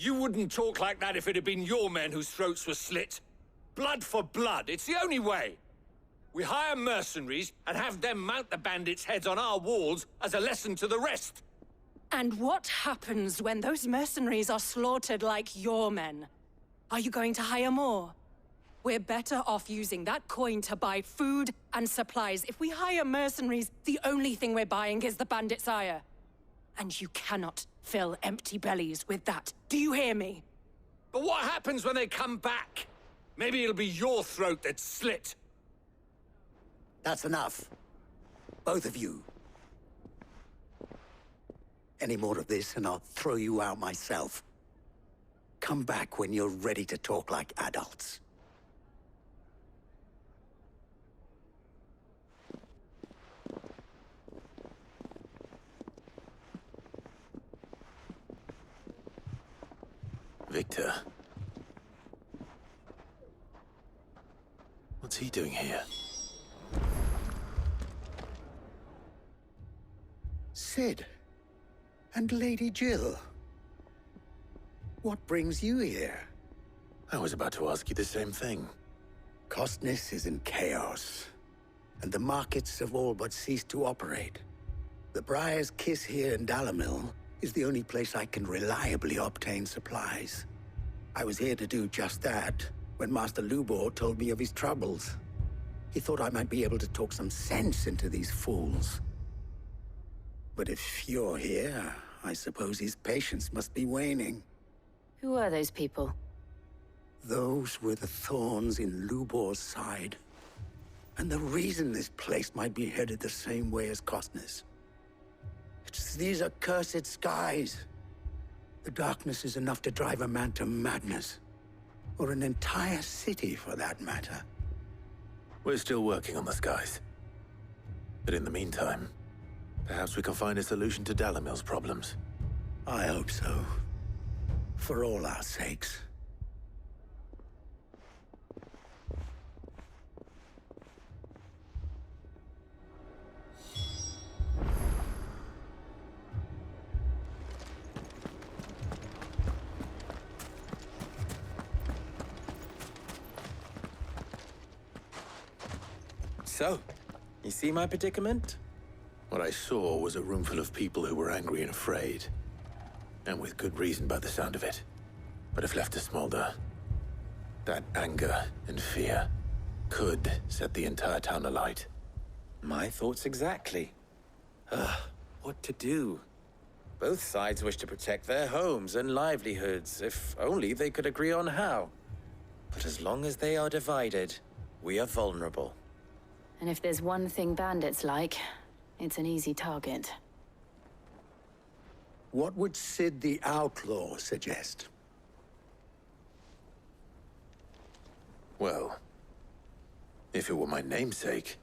You wouldn't talk like that if it had been your men whose throats were slit. Blood for blood, it's the only way. We hire mercenaries and have them mount the bandits' heads on our walls as a lesson to the rest. And what happens when those mercenaries are slaughtered like your men? Are you going to hire more? We're better off using that coin to buy food and supplies. If we hire mercenaries, the only thing we're buying is the bandits' ire. And you cannot fill empty bellies with that. Do you hear me? But what happens when they come back? Maybe it'll be your throat that's slit. That's enough. Both of you. Any more of this and I'll throw you out myself. Come back when you're ready to talk like adults. Victor. What's he doing here? Sid. And Lady Jill. What brings you here? I was about to ask you the same thing. Costness is in chaos, and the markets have all but ceased to operate. The Briar's Kiss here in Dalamil is the only place I can reliably obtain supplies. I was here to do just that when Master Lubor told me of his troubles. He thought I might be able to talk some sense into these fools. But if you're here, I suppose his patience must be waning. Who are those people? Those were the thorns in Lubor's side. And the reason this place might be headed the same way as Costness. It's these accursed skies. The darkness is enough to drive a man to madness. Or an entire city, for that matter. We're still working on the skies. But in the meantime, perhaps we can find a solution to Dalamil's problems. I hope so. For all our sakes. So, you see my predicament? What I saw was a room full of people who were angry and afraid. And with good reason by the sound of it. But if left to smolder, that anger and fear could set the entire town alight. My thoughts exactly. What to do? Both sides wish to protect their homes and livelihoods, if only they could agree on how. But as long as they are divided, we are vulnerable. And if there's one thing bandits like, it's an easy target. What would Sid the Outlaw suggest? Well, if it were my namesake,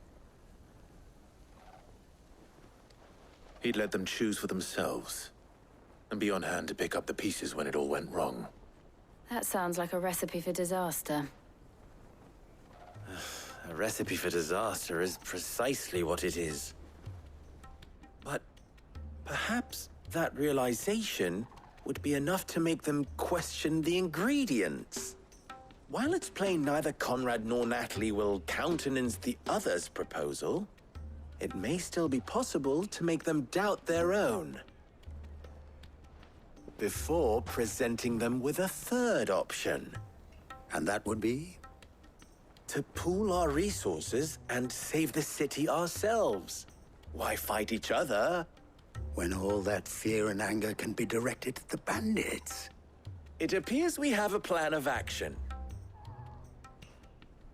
he'd let them choose for themselves and be on hand to pick up the pieces when it all went wrong. That sounds like a recipe for disaster. A recipe for disaster is precisely what it is. But perhaps that realization would be enough to make them question the ingredients. While it's plain neither Conrad nor Natalie will countenance the other's proposal, it may still be possible to make them doubt their own. Before presenting them with a third option. And that would be? To pool our resources and save the city ourselves. Why fight each other? When all that fear and anger can be directed at the bandits. It appears we have a plan of action.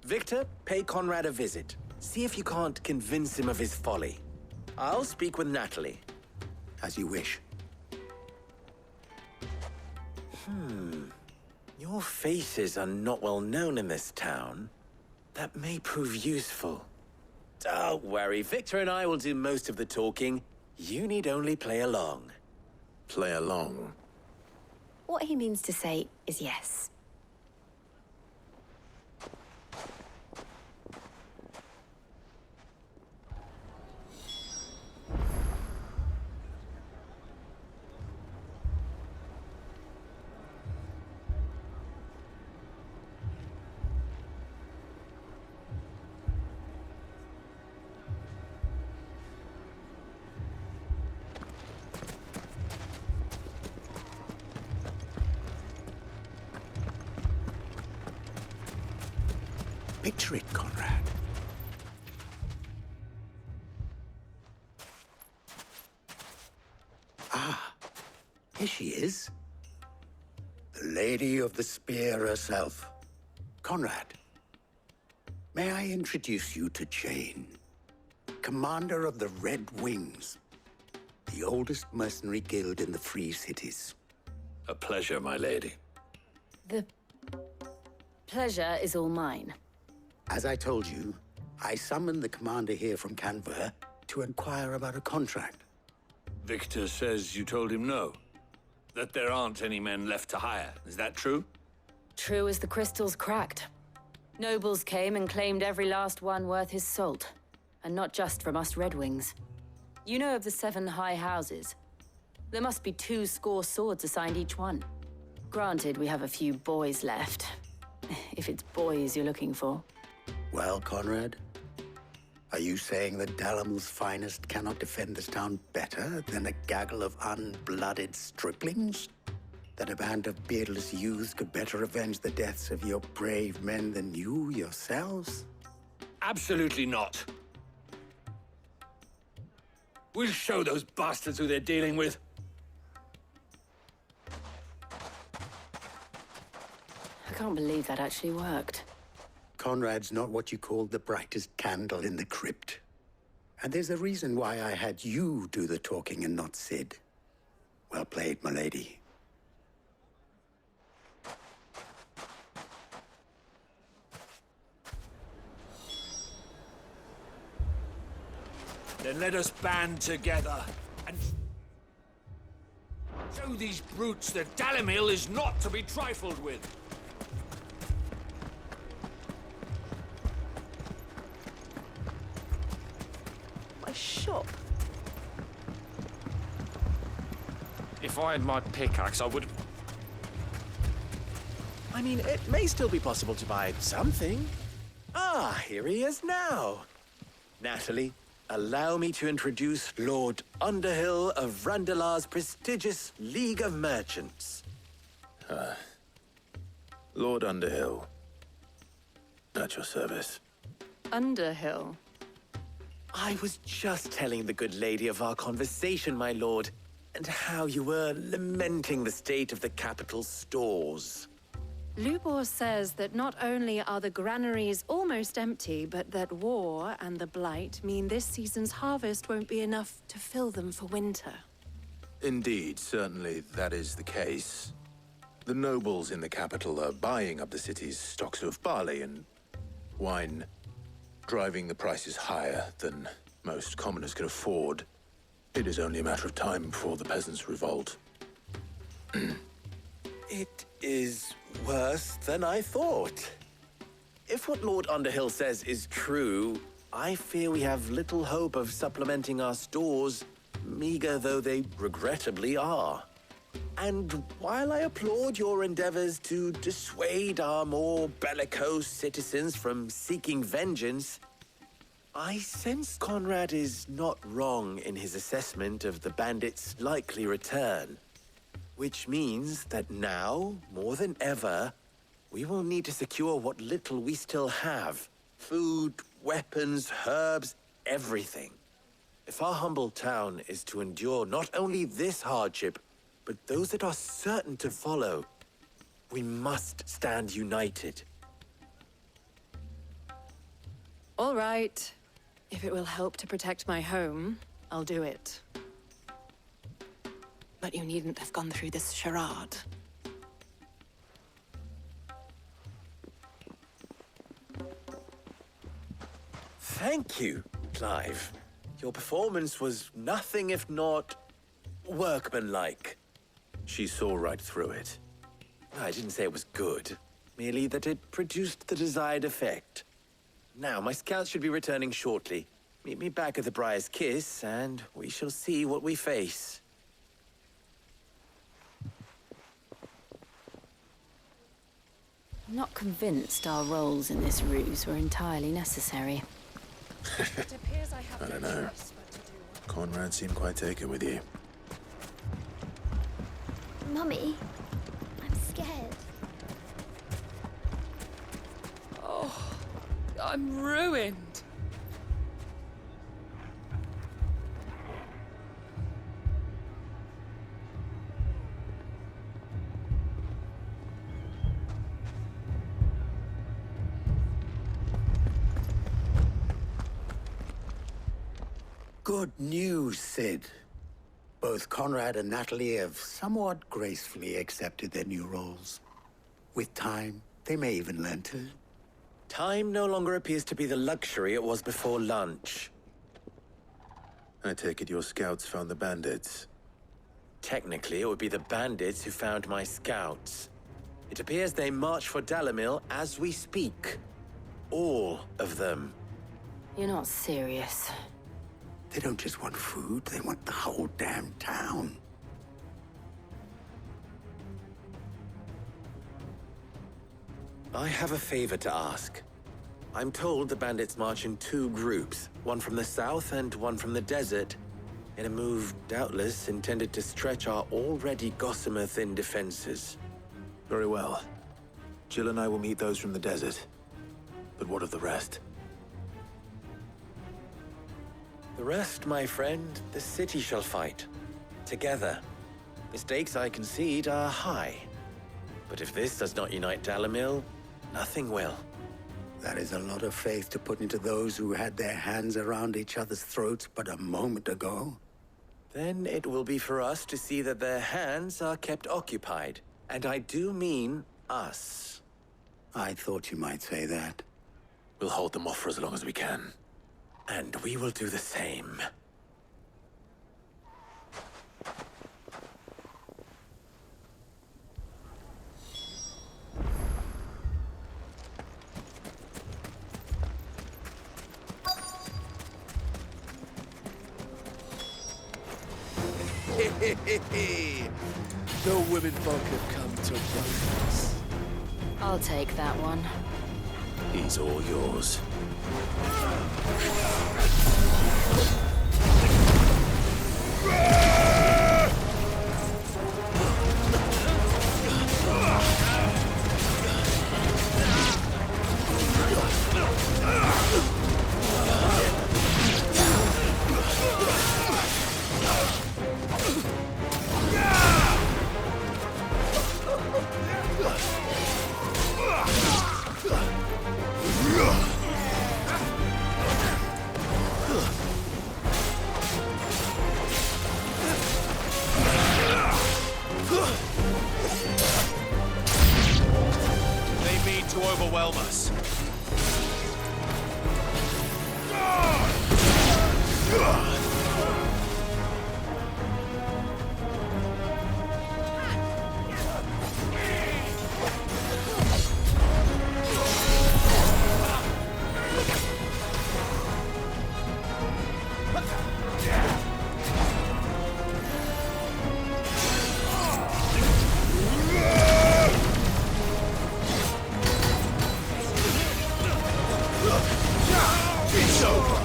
Victor, pay Conrad a visit. See if you can't convince him of his folly. I'll speak with Natalie. As you wish. Your faces are not well known in this town. That may prove useful. Don't worry, Victor and I will do most of the talking. You need only play along. Play along. What he means to say is yes. Picture it, Conrad. Ah, here she is. The Lady of the Spear herself. Conrad, may I introduce you to Jane, commander of the Red Wings, the oldest mercenary guild in the Free Cities. A pleasure, my lady. The pleasure is all mine. As I told you, I summoned the commander here from Canver to inquire about a contract. Victor says you told him no. That there aren't any men left to hire. Is that true? True as the crystals cracked. Nobles came and claimed every last one worth his salt. And not just from us Red Wings. You know of the 7 high houses. There must be 2 swords assigned each one. Granted, we have a few boys left. If it's boys you're looking for. Well, Conrad, are you saying that Dalamil's finest cannot defend this town better than a gaggle of unblooded striplings? That a band of beardless youths could better avenge the deaths of your brave men than you yourselves? Absolutely not. We'll show those bastards who they're dealing with. I can't believe that actually worked. Conrad's not what you call the brightest candle in the crypt. And there's a reason why I had you do the talking and not Sid. Well played, my lady. Then let us band together and show these brutes that Dalamil is not to be trifled with. My shop. If I had my pickaxe, I would... I mean, it may still be possible to buy something. Ah, here he is now. Natalie, allow me to introduce Lord Underhill of Randalar's prestigious League of Merchants. Lord Underhill. At your service. Underhill. I was just telling the good lady of our conversation, my lord, and how you were lamenting the state of the capital's stores. Lubor says that not only are the granaries almost empty, but that war and the Blight mean this season's harvest won't be enough to fill them for winter. Indeed, certainly that is the case. The nobles in the capital are buying up the city's stocks of barley and wine, driving the prices higher than most commoners can afford. It is only a matter of time before the peasants revolt. It is worse than I thought. If what Lord Underhill says is true, I fear we have little hope of supplementing our stores, meager though they regrettably are. And while I applaud your endeavors to dissuade our more bellicose citizens from seeking vengeance, I sense Conrad is not wrong in his assessment of the bandits' likely return. Which means that now, more than ever, we will need to secure what little we still have. Food, weapons, herbs, everything. If our humble town is to endure not only this hardship, but those that are certain to follow, we must stand united. All right. If it will help to protect my home, I'll do it. But you needn't have gone through this charade. Thank you, Clive. Your performance was nothing if not workmanlike. She saw right through it. I didn't say it was good, merely that it produced the desired effect. Now, my scouts should be returning shortly. Meet me back at the Briar's Kiss, and we shall see what we face. I'm not convinced our roles in this ruse were entirely necessary. It appears I have I don't no know. choice but to do what Conrad seemed quite taken with you. Mummy, I'm scared. I'm ruined. Good news, Sid. Both Conrad and Natalie have somewhat gracefully accepted their new roles. With time, they may even learn to... Time no longer appears to be the luxury it was before lunch. I take it your scouts found the bandits. Technically, it would be the bandits who found my scouts. It appears they march for Dalamil as we speak. All of them. You're not serious. They don't just want food, they want the whole damn town. I have a favor to ask. I'm told the bandits march in 2 groups, one from the south and one from the desert, in a move doubtless intended to stretch our already gossamer-thin defenses. Very well. Jill and I will meet those from the desert. But what of the rest? The rest, my friend, the city shall fight. Together. The stakes, I concede, are high. But if this does not unite Dalamil, nothing will. That is a lot of faith to put into those who had their hands around each other's throats but a moment ago. Then it will be for us to see that their hands are kept occupied. And I do mean us. I thought you might say that. We'll hold them off for as long as we can. And we will do the same. No women folk have come to roast us. I'll take that one. He's all yours. They mean to overwhelm us. It's over.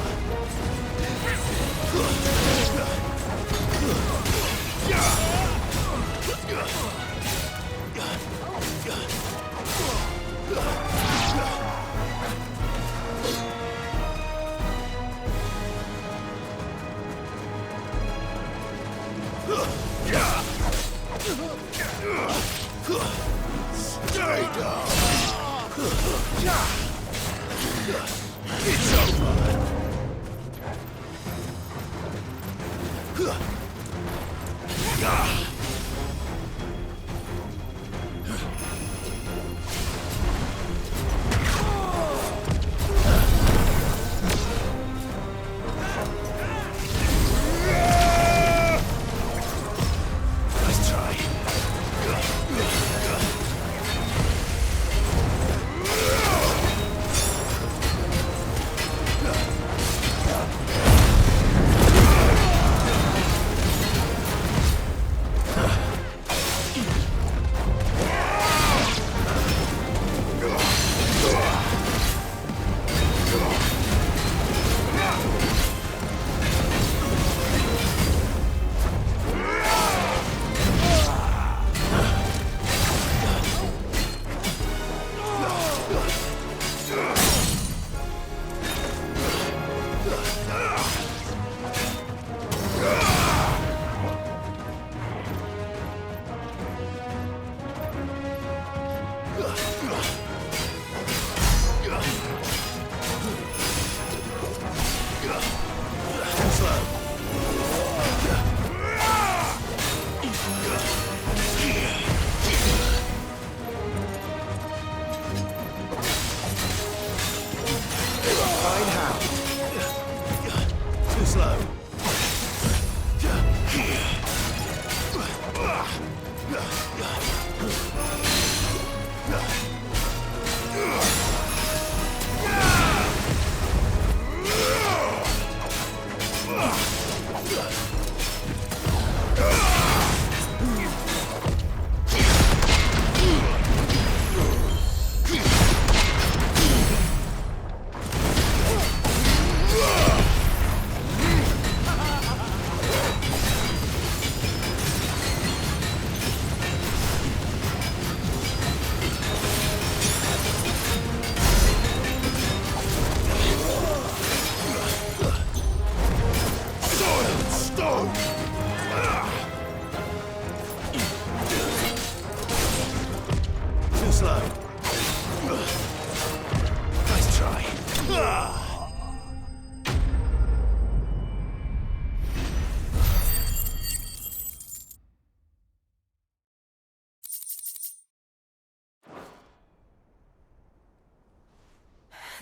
Stay down. It's over. Nice try.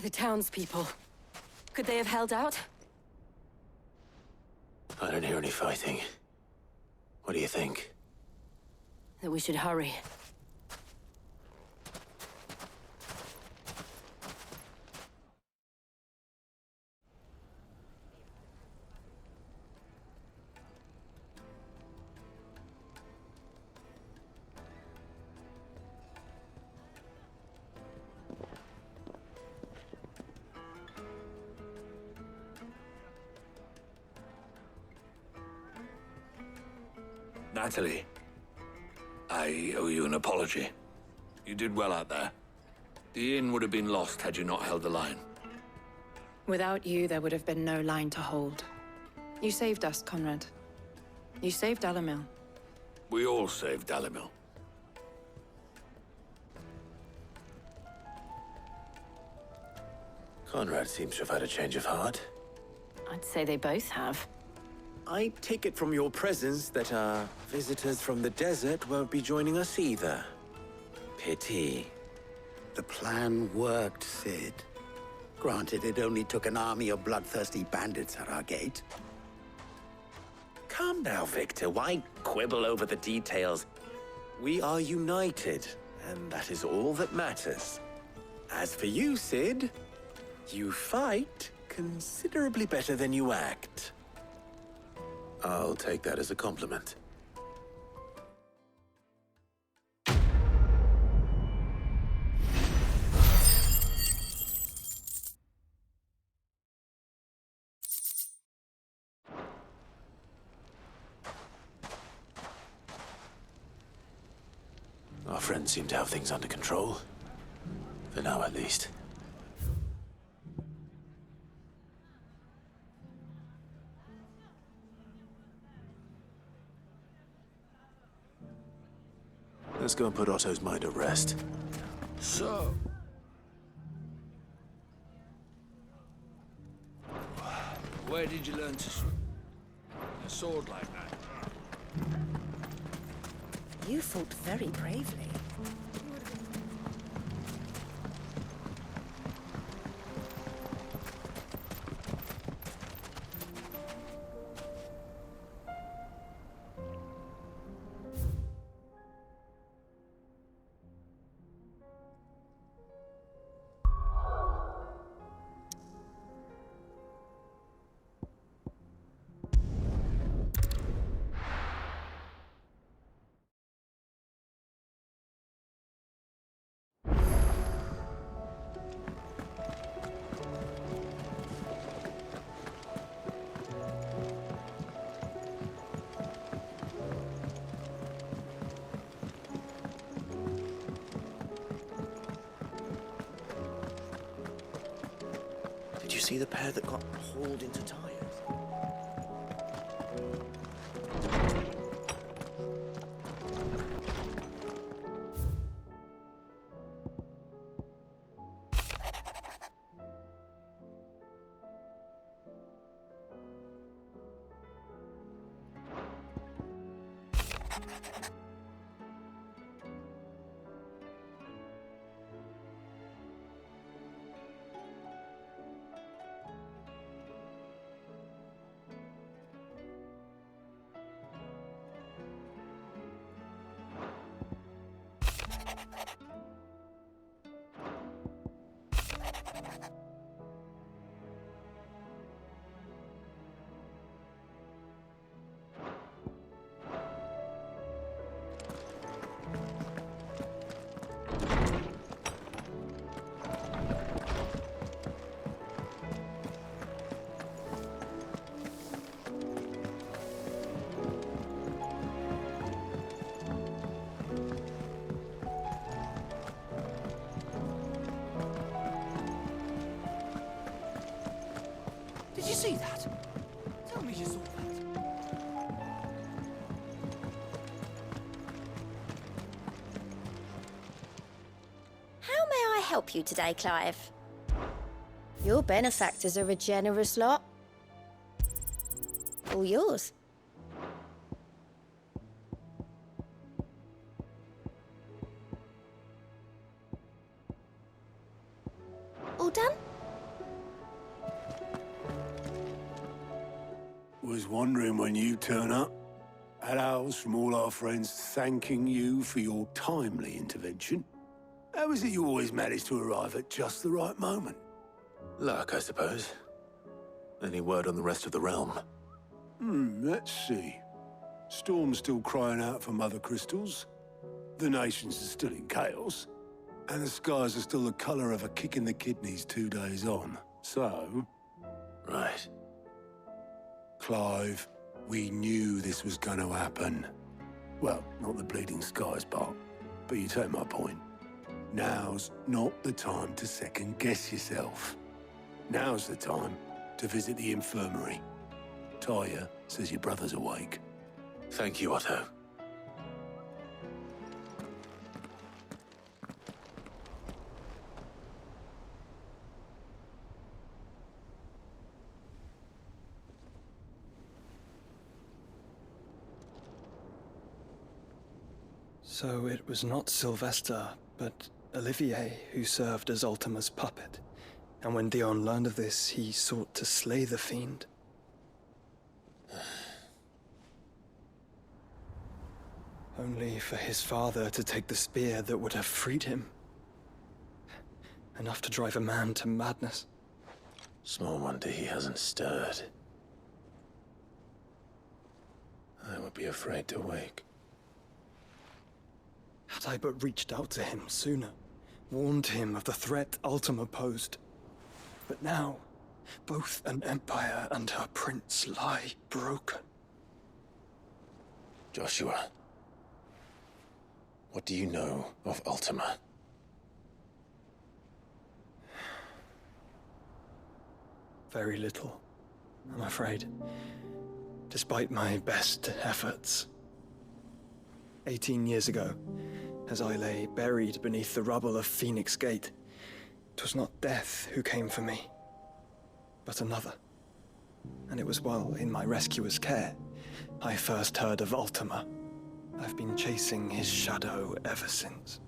The townspeople. Could they have held out? I don't hear any fighting. What do you think? That we should hurry. Natalie, I owe you an apology. You did well out there. The inn would have been lost had you not held the line. Without you, there would have been no line to hold. You saved us, Conrad. You saved Dalamil. We all saved Dalamil. Conrad seems to have had a change of heart. I'd say they both have. I take it from your presence that our visitors from the desert won't be joining us either. Pity. The plan worked, Sid. Granted, it only took an army of bloodthirsty bandits at our gate. Calm now, Victor. Why quibble over the details? We are united, and that is all that matters. As for you, Sid, you fight considerably better than you act. I'll take that as a compliment. Our friends seem to have things under control. For now, at least. Let's go and put Otto's mind at rest. So... where did you learn to swim? A sword like that? You fought very bravely. Did you see the pair that got hauled into tires? Did you see that? Tell me you saw that. How may I help you today, Clive? Your benefactors are a generous lot. All yours. All done? Was wondering when you turn up. Had owls from all our friends thanking you for your timely intervention. How is it you always manage to arrive at just the right moment? Luck, I suppose. Any word on the rest of the realm? Let's see. Storm's still crying out for mother crystals. The nations are still in chaos. And the skies are still the colour of a kick in the kidneys 2 days on. So... Right. Clive, we knew this was going to happen. Well, not the bleeding skies part, but you take my point. Now's not the time to second-guess yourself. Now's the time to visit the infirmary. Talia says your brother's awake. Thank you, Otto. So it was not Sylvester, but Olivier who served as Ultima's puppet. And when Dion learned of this, he sought to slay the fiend. Only for his father to take the spear that would have freed him. Enough to drive a man to madness. Small wonder he hasn't stirred. I would be afraid to wake. Had I but reached out to him sooner, warned him of the threat Ultima posed. But now, both an empire and her prince lie broken. Joshua, what do you know of Ultima? Very little, I'm afraid. Despite my best efforts. 18 years ago, as I lay buried beneath the rubble of Phoenix Gate, 'twas not death who came for me, but another. And it was while in my rescuer's care, I first heard of Ultima. I've been chasing his shadow ever since.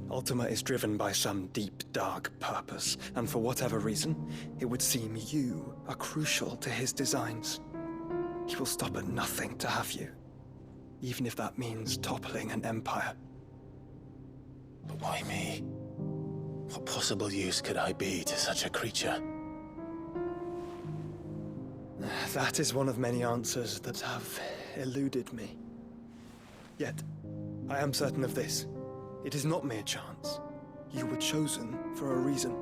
Ultima is driven by some deep, dark purpose, and for whatever reason, it would seem you are crucial to his designs. He will stop at nothing to have you, even if that means toppling an empire. But why me? What possible use could I be to such a creature? That is one of many answers that have eluded me. Yet, I am certain of this. It is not mere chance. You were chosen for a reason.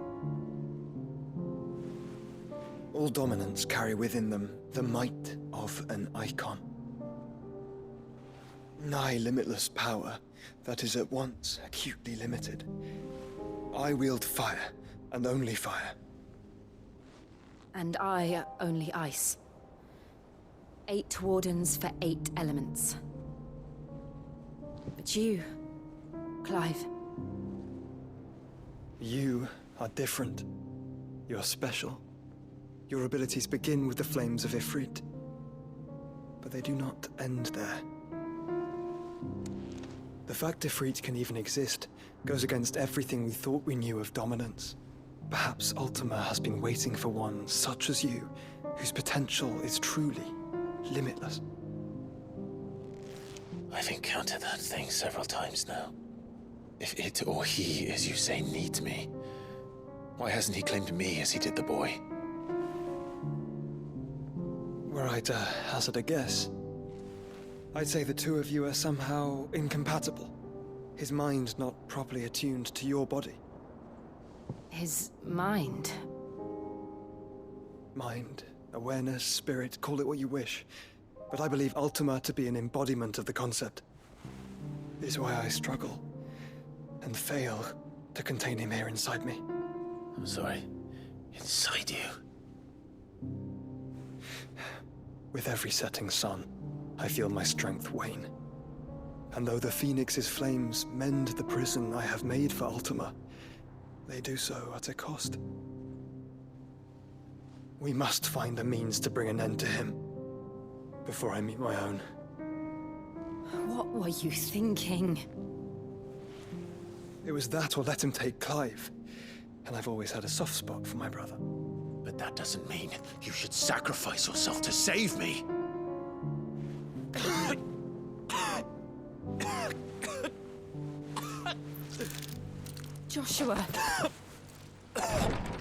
All dominants carry within them the might of an icon. Nigh limitless power that is at once acutely limited. I wield fire, and only fire. And I only ice. 8 wardens for 8 elements. But you, Clive. You are different. You're special. Your abilities begin with the flames of Ifrit. But they do not end there. The fact Ifrit can even exist goes against everything we thought we knew of dominance. Perhaps Ultima has been waiting for one such as you, whose potential is truly limitless. I've encountered that thing several times now. If it or he, as you say, needs me, why hasn't he claimed me as he did the boy? Were I to hazard a guess, I'd say the two of you are somehow incompatible. His mind not properly attuned to your body. His mind? Mind, awareness, spirit, call it what you wish. But I believe Ultima to be an embodiment of the concept. It is why I struggle and fail to contain him here inside me. I'm sorry. Inside you? With every setting sun, I feel my strength wane. And though the Phoenix's flames mend the prison I have made for Ultima, they do so at a cost. We must find a means to bring an end to him before I meet my own. What were you thinking? It was that or let him take Clive. And I've always had a soft spot for my brother. But that doesn't mean you should sacrifice yourself to save me. Joshua.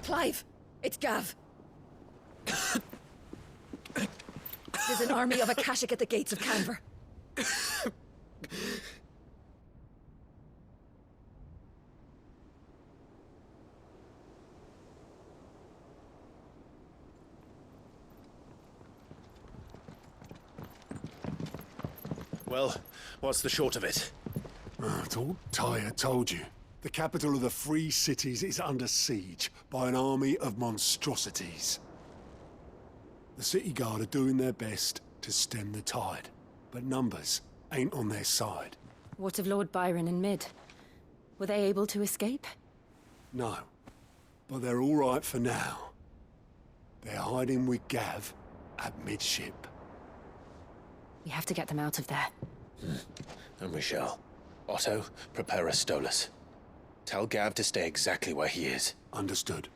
Clive, it's Gav. There's an army of Akashic at the gates of Canver. Well, what's the short of it? I thought Tyre told you. The capital of the Free Cities is under siege by an army of monstrosities. The City Guard are doing their best to stem the tide, but numbers ain't on their side. What of Lord Byron and Mid? Were they able to escape? No, but they're all right for now. They're hiding with Gav at midship. We have to get them out of there. And we shall. Otto, prepare a Stolas. Tell Gav to stay exactly where he is. Understood.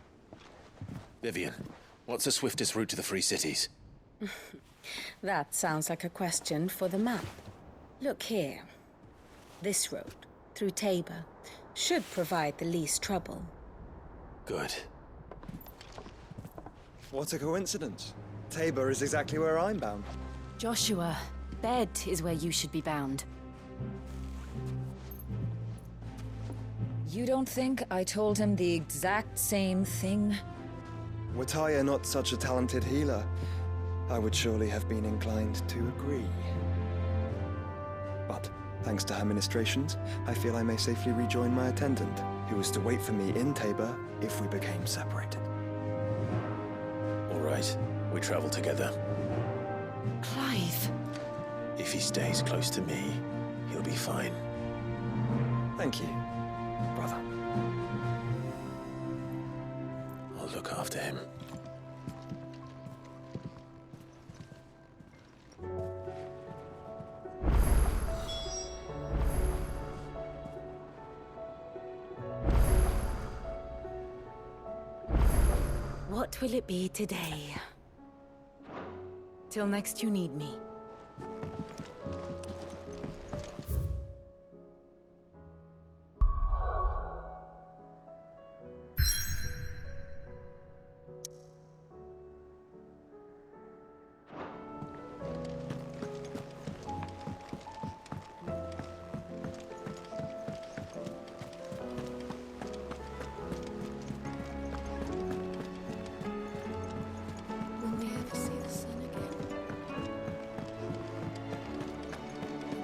Vivian, what's the swiftest route to the Free Cities? That sounds like a question for the map. Look here. This road, through Tabor, should provide the least trouble. Good. What a coincidence. Tabor is exactly where I'm bound. Joshua, bed is where you should be bound. You don't think I told him the exact same thing? Were Tyre not such a talented healer, I would surely have been inclined to agree. But, thanks to her ministrations, I feel I may safely rejoin my attendant, who was to wait for me in Tabor if we became separated. All right, we travel together. Clive! If he stays close to me, he'll be fine. Thank you, brother. I'll look after him. What will it be today? Till next you need me.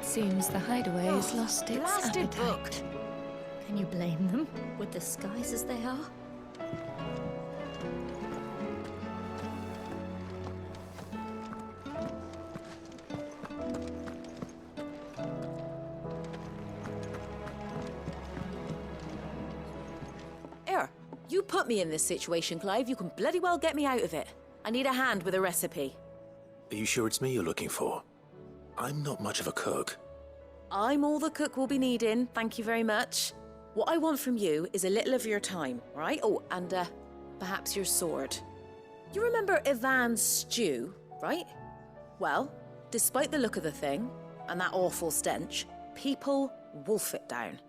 Seems the hideaway has lost its Blasted appetite. book. Can you blame them, with the skies as they are? Here, you put me in this situation, Clive. You can bloody well get me out of it. I need a hand with a recipe. Are you sure it's me you're looking for? I'm not much of a cook. I'm all the cook will be needing, thank you very much. What I want from you is a little of your time, right? Oh, and perhaps your sword. You remember Ivan's stew, right? Well, despite the look of the thing, and that awful stench, people wolf it down.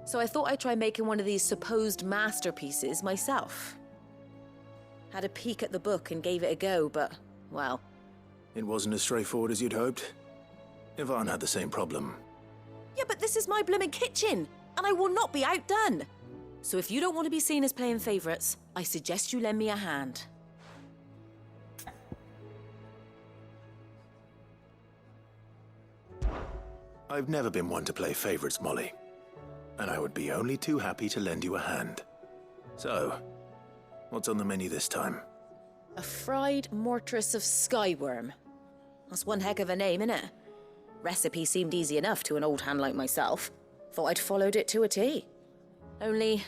So I thought I'd try making one of these supposed masterpieces myself. Had a peek at the book and gave it a go, but, well... It wasn't as straightforward as you'd hoped. Ivan had the same problem. Yeah, but this is my blimmin' kitchen, and I will not be outdone. So if you don't want to be seen as playing favourites, I suggest you lend me a hand. I've never been one to play favourites, Molly. And I would be only too happy to lend you a hand. So, what's on the menu this time? A fried mortress of skyworm. That's one heck of a name, innit? Recipe seemed easy enough to an old hand like myself. Thought I'd followed it to a T. Only,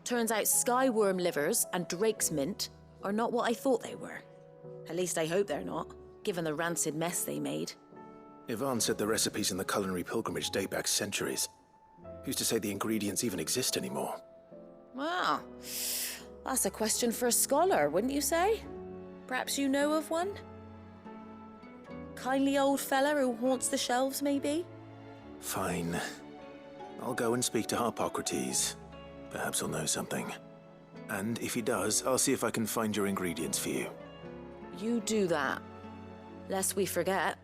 turns out skyworm livers and drake's mint are not what I thought they were. At least I hope they're not, given the rancid mess they made. Ivan said the recipes in the culinary pilgrimage date back centuries. Who's to say the ingredients even exist anymore? Well, That's a question for a scholar, wouldn't you say? Perhaps you know of one? Kindly old fella who haunts the shelves, maybe? Fine. I'll go and speak to Harpocrates. Perhaps he'll know something. And if he does, I'll see if I can find your ingredients for you. You do that. Lest we forget,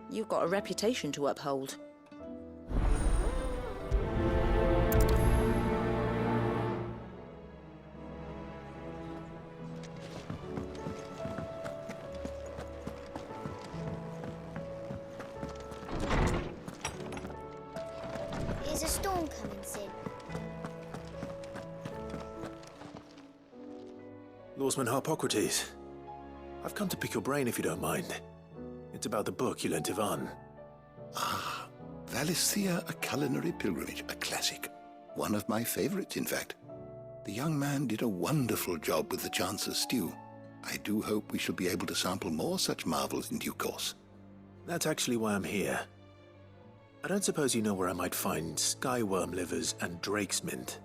you've got a reputation to uphold. Is a storm coming, Sid? Lawsman Harpocrates, I've come to pick your brain if you don't mind. It's about the book you lent Ivan. Ah, Valisthea, A Culinary Pilgrimage, a classic. One of my favorites, in fact. The young man did a wonderful job with the Chance's stew. I do hope we shall be able to sample more such marvels in due course. That's actually why I'm here. I don't suppose you know where I might find skyworm livers and drake's mint.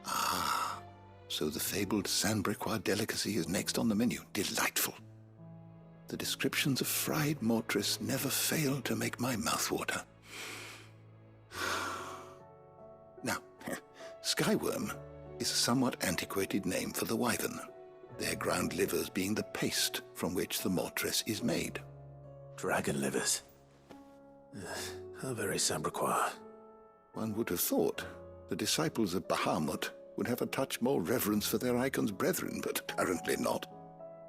Ah, so the fabled Sandbrequois delicacy is next on the menu. Delightful. The descriptions of fried mortress never fail to make my mouth water. Now, skyworm is a somewhat antiquated name for the wyvern, their ground livers being the paste from which the mortress is made. Dragon livers. How very Sandbrequois. One would have thought the disciples of Bahamut would have a touch more reverence for their icon's brethren, but apparently not.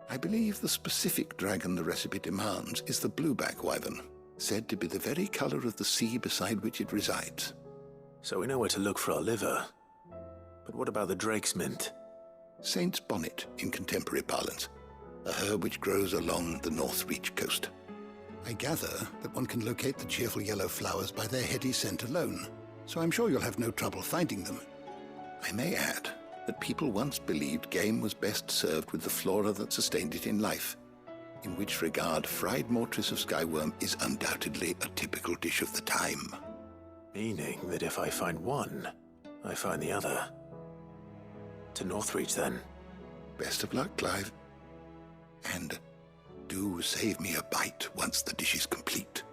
I believe the specific dragon the recipe demands is the blueback wyvern, said to be the very color of the sea beside which it resides. So we know where to look for our liver. But what about the drake's mint? Saint's bonnet in contemporary parlance, a herb which grows along the North Reach coast. I gather that one can locate the cheerful yellow flowers by their heady scent alone, so I'm sure you'll have no trouble finding them. I may add that people once believed game was best served with the flora that sustained it in life, in which regard fried mortress of skyworm is undoubtedly a typical dish of the time. Meaning that if I find one, I find the other. To Northreach, then. Best of luck, Clive. And do save me a bite once the dish is complete.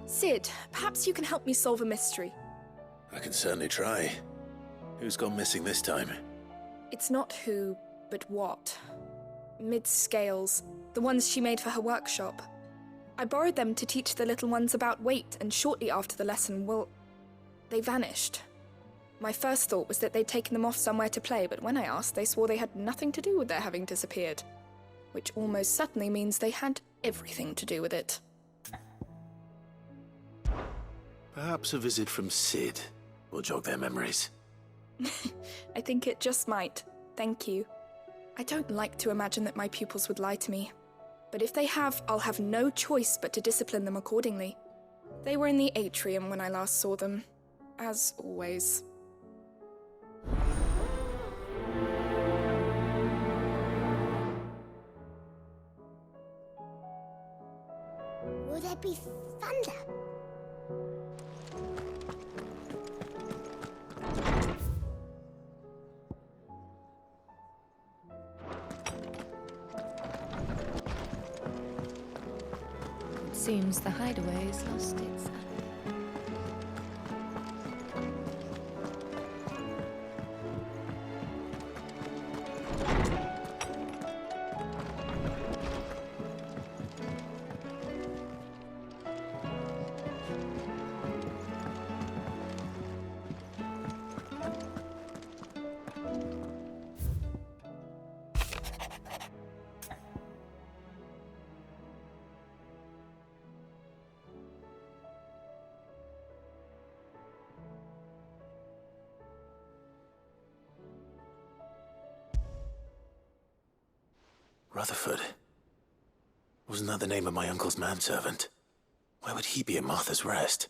Sid, perhaps you can help me solve a mystery. I can certainly try. Who's gone missing this time? It's not who, but what. Mid's scales, the ones she made for her workshop. I borrowed them to teach the little ones about weight, and shortly after the lesson, well, they vanished. My first thought was that they'd taken them off somewhere to play, but when I asked, they swore they had nothing to do with their having disappeared. Which almost certainly means they had everything to do with it. Perhaps a visit from Sid will jog their memories. I think it just might. Thank you. I don't like to imagine that my pupils would lie to me. But if they have, I'll have no choice but to discipline them accordingly. They were in the atrium when I last saw them, as always. Will there be thunder? Seems the hideaway's lost its... Rutherford. Wasn't that the name of my uncle's manservant? Why would he be at Martha's Rest?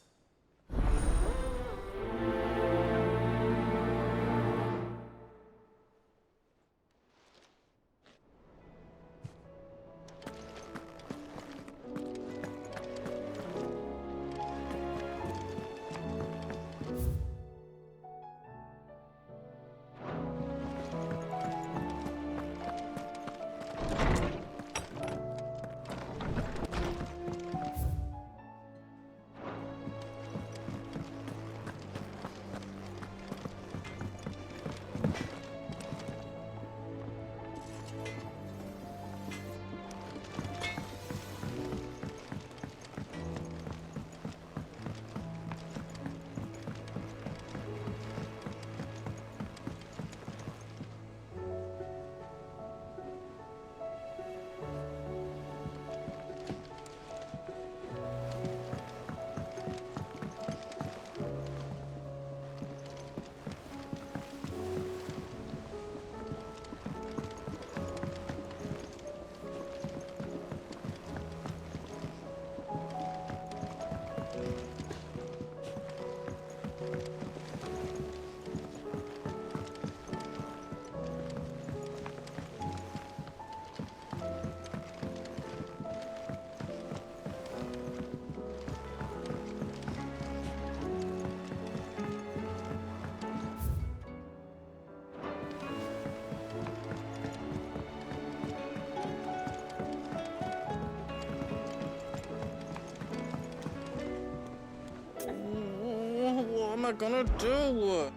I gonna do?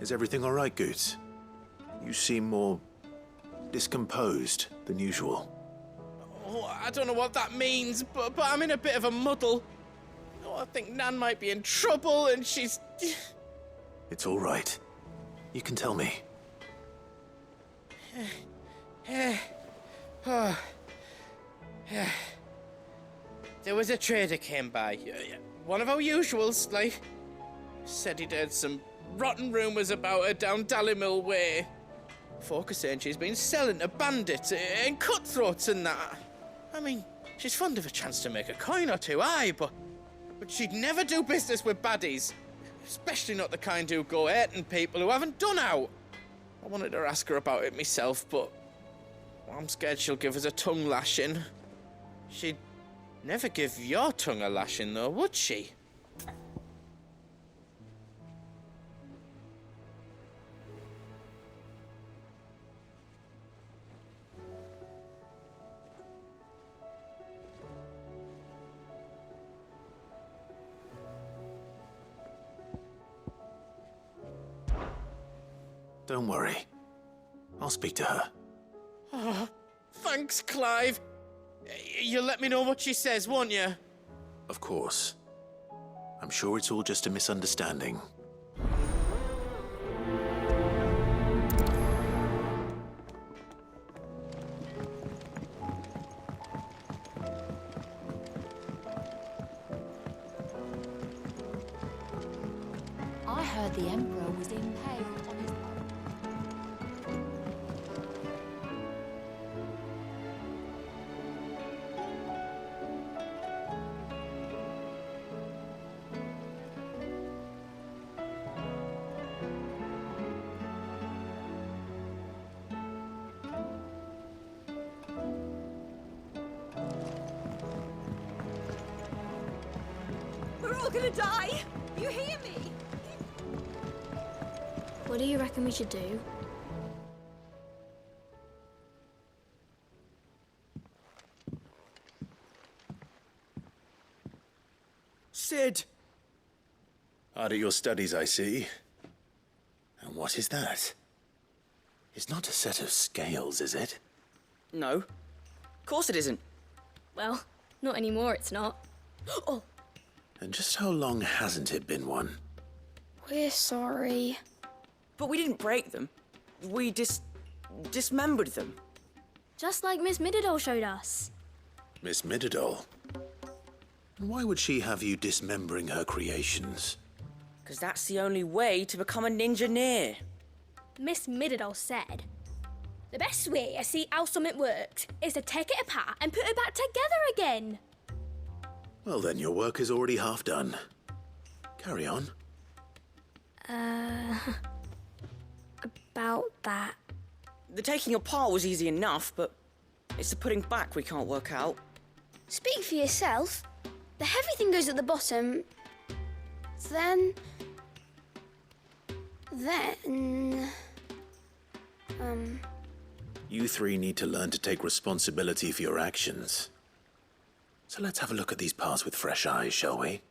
Is everything all right, Goots? You seem more discomposed than usual. Oh, I don't know what that means, but I'm in a bit of a muddle. Oh, I think Nan might be in trouble, and she's... It's all right. You can tell me. There was a trader came by. One of our usuals, like. Said he'd heard some rotten rumours about her down Dallimil Way. Folk are saying she's been selling to bandits and cutthroats and that. I mean, she's fond of a chance to make a coin or two, aye, but she'd never do business with baddies. Especially not the kind who go hurting people who haven't done out. I wanted to ask her about it myself, but I'm scared she'll give us a tongue lashing. She'd never give your tongue a lashing, though, would she? Don't worry. I'll speak to her. Oh, thanks, Clive. You'll let me know what she says, won't you? Of course. I'm sure it's all just a misunderstanding. I heard the Emperor was impaled on his We're all gonna die! You hear me? What do you reckon we should do? Sid! Hard at your studies, I see. And what is that? It's not a set of scales, is it? No. Of course it isn't. Well, not anymore, it's not. Oh! And just how long hasn't it been one? We're sorry. But we didn't break them. We dismembered them. Just like Miss Mididol showed us. Miss Mididol? And why would she have you dismembering her creations? Because that's the only way to become a ninja-neer. Miss Mididol said, the best way to see how something works is to take it apart and put it back together again. Well then, your work is already half done. Carry on. About that. The taking apart was easy enough, but it's the putting back we can't work out. Speak for yourself. The heavy thing goes at the bottom. Then... You three need to learn to take responsibility for your actions. So let's have a look at these parts with fresh eyes, shall we?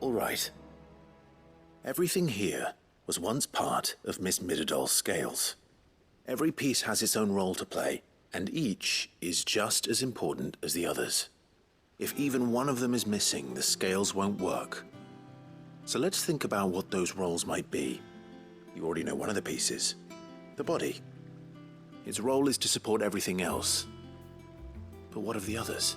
All right. Everything here was once part of Miss Mididol's scales. Every piece has its own role to play, And each is just as important as the others. If even one of them is missing, the scales won't work. So let's think about what those roles might be. You already know one of the pieces. The body. Its role is to support everything else. But what of the others?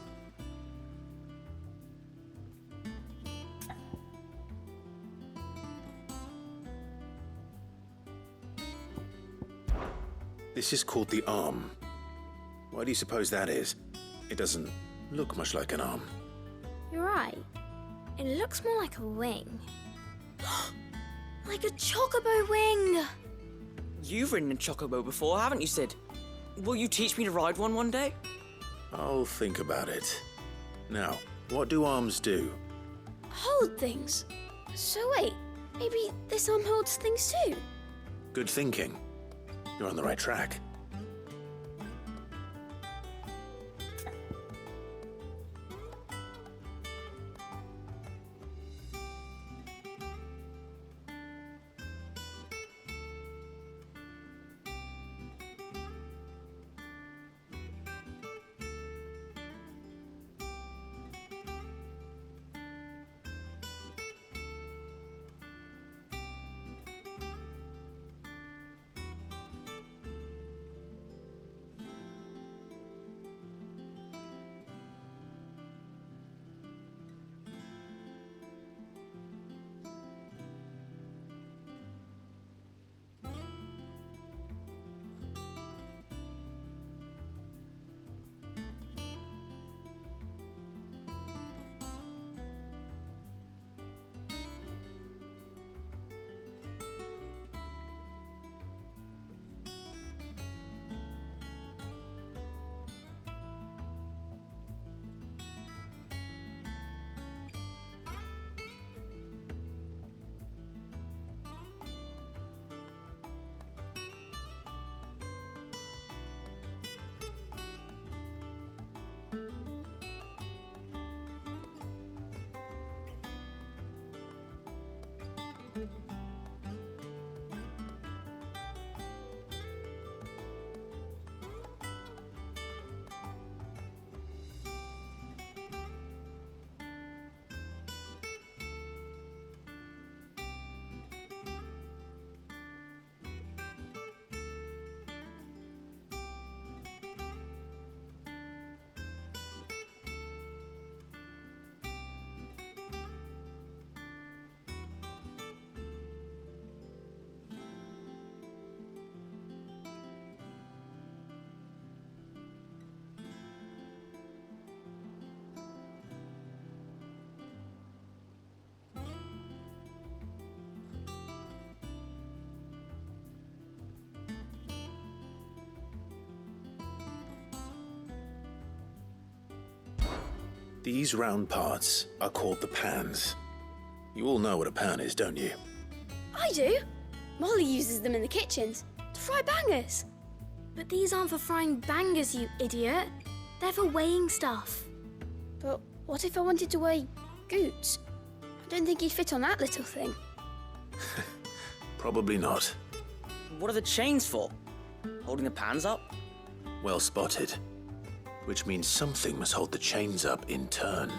This is called the arm. Why do you suppose that is? It doesn't look much like an arm. You're right. It looks more like a wing. Like a chocobo wing! You've ridden a chocobo before, haven't you, Sid? Will you teach me to ride one day? I'll think about it. Now, what do arms do? Hold things. So wait, maybe this arm holds things too? Good thinking. You're on the right track. These round parts are called the pans. You all know what a pan is, don't you? I do. Molly uses them in the kitchens to fry bangers. But these aren't for frying bangers, you idiot. They're for weighing stuff. But what if I wanted to weigh goods? I don't think he'd fit on that little thing. Probably not. What are the chains for? Holding the pans up? Well spotted. Which means something must hold the chains up in turn.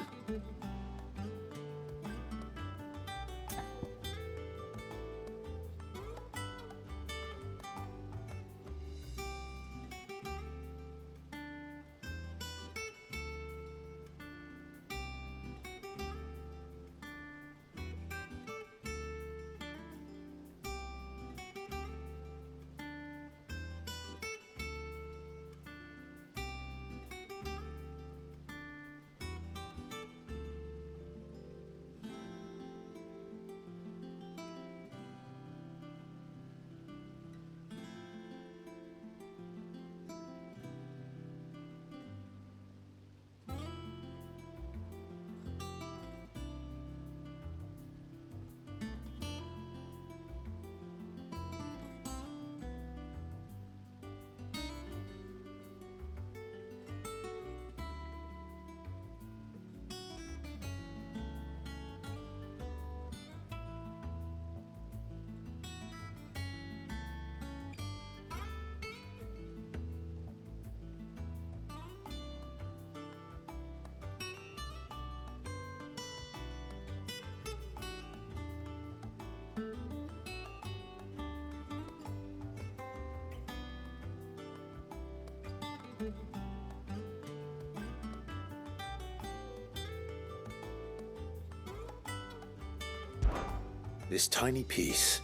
This tiny piece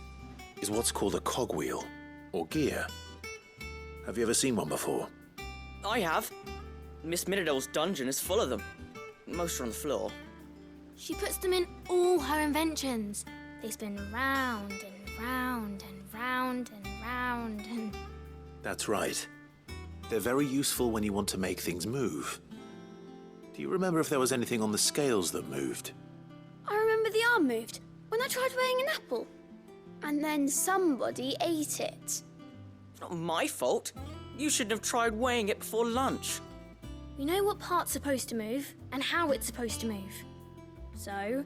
is what's called a cogwheel, or gear. Have you ever seen one before? I have. Miss Minidole's dungeon is full of them. Most are on the floor. She puts them in all her inventions. They spin round and round and round and round and... That's right. They're very useful when you want to make things move. Do you remember if there was anything on the scales that moved? I remember the arm moved when I tried weighing an apple. And then somebody ate it. It's not my fault. You shouldn't have tried weighing it before lunch. We know what part's supposed to move and how it's supposed to move. So,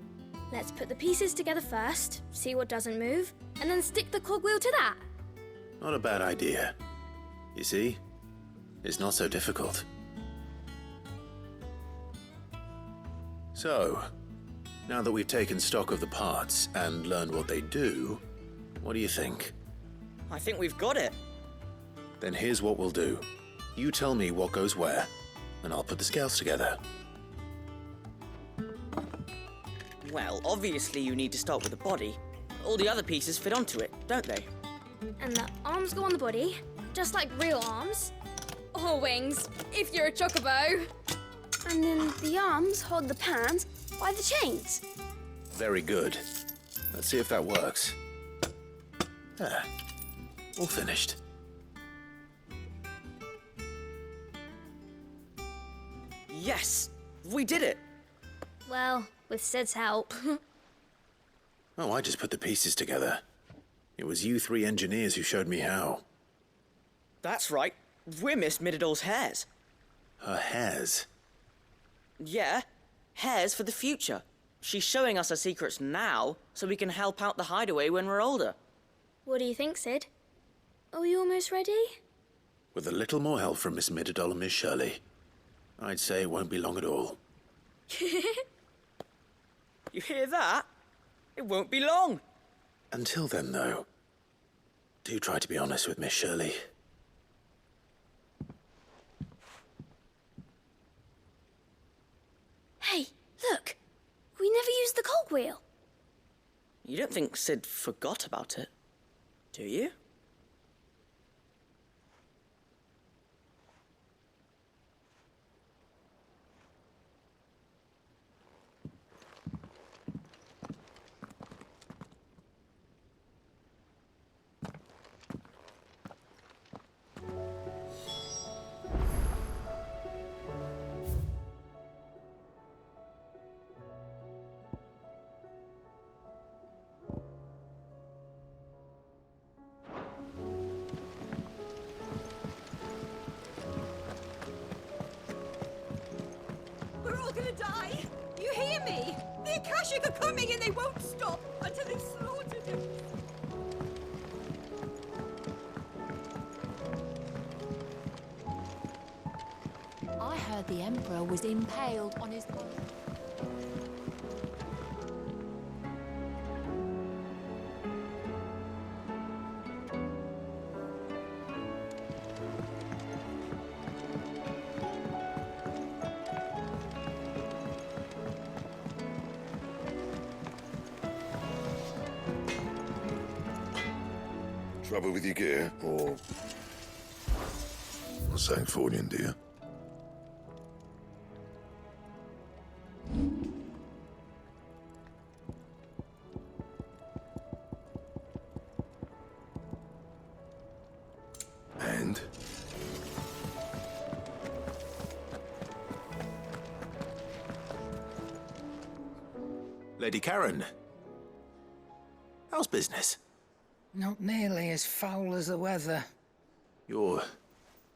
let's put the pieces together first, see what doesn't move, and then stick the cogwheel to that. Not a bad idea. You see? It's not so difficult. So, now that we've taken stock of the parts and learned what they do, what do you think? I think we've got it. Then here's what we'll do. You tell me what goes where, and I'll put the scales together. Well, obviously you need to start with the body. All the other pieces fit onto it, don't they? And the arms go on the body, just like real arms. Or wings, if you're a chocobo. And then the arms hold the pans by the chains. Very good. Let's see if that works. Ah, all finished. Yes! We did it! Well, with Sid's help. Oh, I just put the pieces together. It was you three engineers who showed me how. That's right. We're Miss Minidole's hairs. Her hairs? Yeah, hairs for the future. She's showing us her secrets now, so we can help out the hideaway when we're older. What do you think, Sid? Are we almost ready? With a little more help from Miss Mididole and Miss Shirley, I'd say it won't be long at all. You hear that? It won't be long. Until then, though, do try to be honest with Miss Shirley. Hey, look! We never used the cogwheel. You don't think Sid forgot about it, do you? We're all gonna die! You hear me? The Akashic are coming and they won't stop until they've slaughtered him! I heard the Emperor was impaled on his... Trouble with your gear, or something for you, dear? And? Lady Karen, how's business? Not nearly as foul as the weather. You're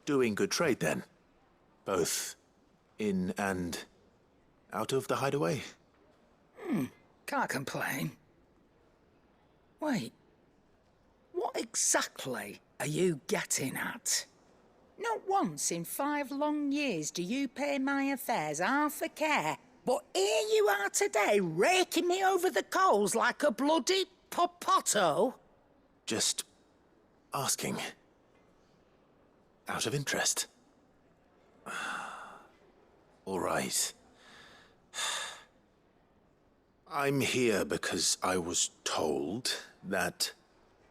doing good trade, then? Both in and out of the hideaway? Can't complain. Wait. What exactly are you getting at? Not once in 5 long years do you pay my affairs half a care, but here you are today raking me over the coals like a bloody popoto? Just asking. Out of interest. All right. I'm here because I was told that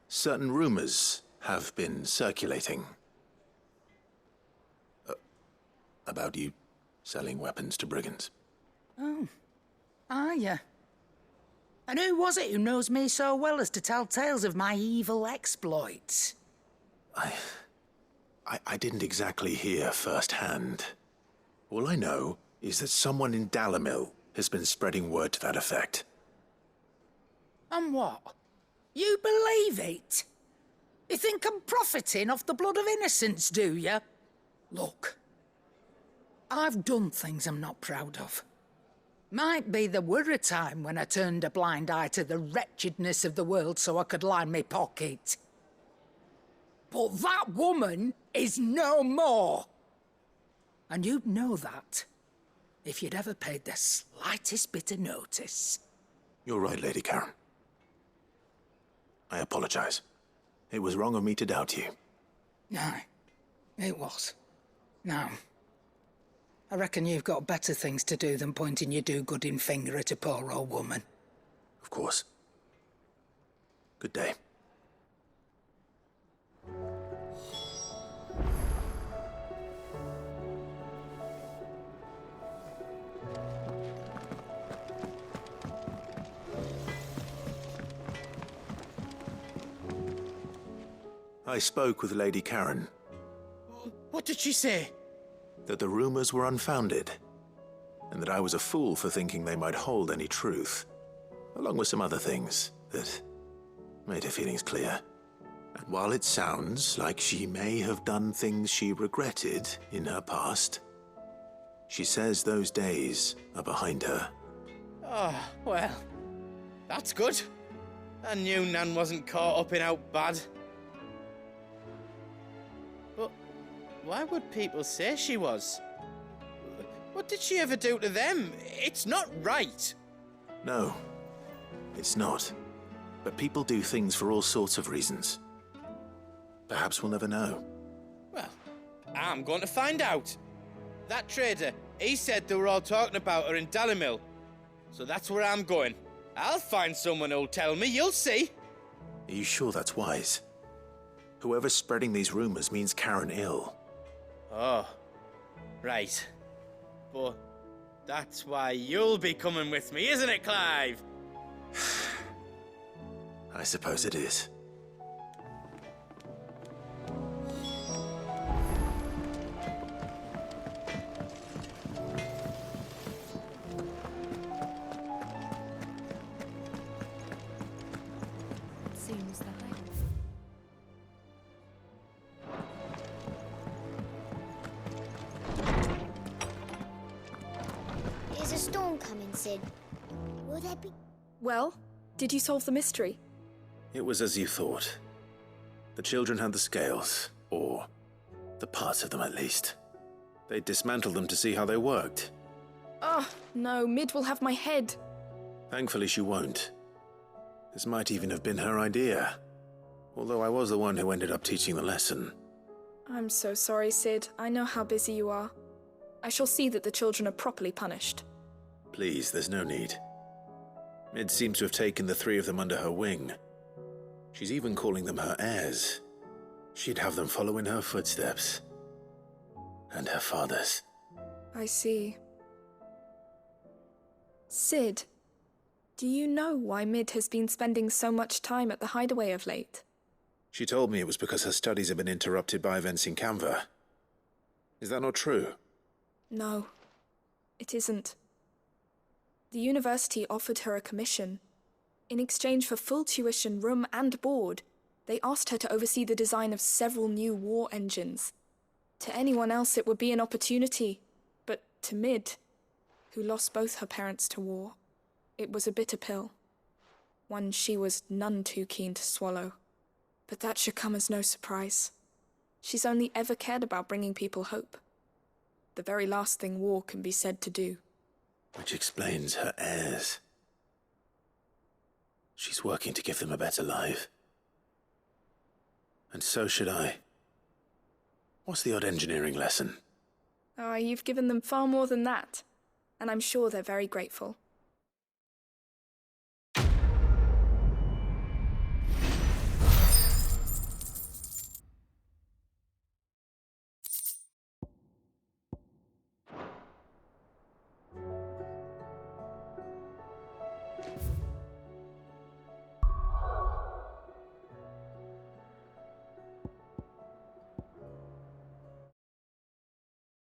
certain rumors have been circulating about you selling weapons to brigands. Oh, are you? And who was it who knows me so well as to tell tales of my evil exploits? I didn't exactly hear firsthand. All I know is that someone in Dalamil has been spreading word to that effect. And what? You believe it? You think I'm profiting off the blood of innocents, do you? Look, I've done things I'm not proud of. Might be there were a time when I turned a blind eye to the wretchedness of the world so I could line my pocket. But that woman is no more. And you'd know that if you'd ever paid the slightest bit of notice. You're right, Lady Karen. I apologize. It was wrong of me to doubt you. No, it was. Now, I reckon you've got better things to do than pointing your do-gooding finger at a poor old woman. Of course. Good day. I spoke with Lady Karen. What did she say? That the rumors were unfounded, and that I was a fool for thinking they might hold any truth, along with some other things that made her feelings clear. And while it sounds like she may have done things she regretted in her past, she says those days are behind her. Oh, well, that's good. I knew Nan wasn't caught up in out bad. But why would people say she was? What did she ever do to them? It's not right. No, it's not. But people do things for all sorts of reasons. Perhaps we'll never know. Well, I'm going to find out. That trader, he said they were all talking about her in Dalamil. So that's where I'm going. I'll find someone who'll tell me, you'll see. Are you sure that's wise? Whoever's spreading these rumors means Karen ill. Oh, right. But that's why you'll be coming with me, isn't it, Clive? I suppose it is. Seems that Is a storm coming, Sid? Will there be... Well, did you solve the mystery? It was as you thought. The children had the scales, or the parts of them at least. They dismantled them to see how they worked. Oh, no, Mid will have my head. Thankfully she won't. This might even have been her idea. Although I was the one who ended up teaching the lesson. I'm so sorry, Sid. I know how busy you are. I shall see that the children are properly punished. Please, there's no need. Mid seems to have taken the three of them under her wing. She's even calling them her heirs. She'd have them follow in her footsteps. And her father's. I see. Sid, do you know why Mid has been spending so much time at the hideaway of late? She told me it was because her studies have been interrupted by events in Canva. Is that not true? No, it isn't. The university offered her a commission. In exchange for full tuition, room and board, they asked her to oversee the design of several new war engines. To anyone else it would be an opportunity, but to Mid, who lost both her parents to war, it was a bitter pill. One she was none too keen to swallow. But that should come as no surprise. She's only ever cared about bringing people hope. The very last thing war can be said to do. Which explains her heirs. She's working to give them a better life. And so should I. What's the odd engineering lesson? Ah, you've given them far more than that. And I'm sure they're very grateful.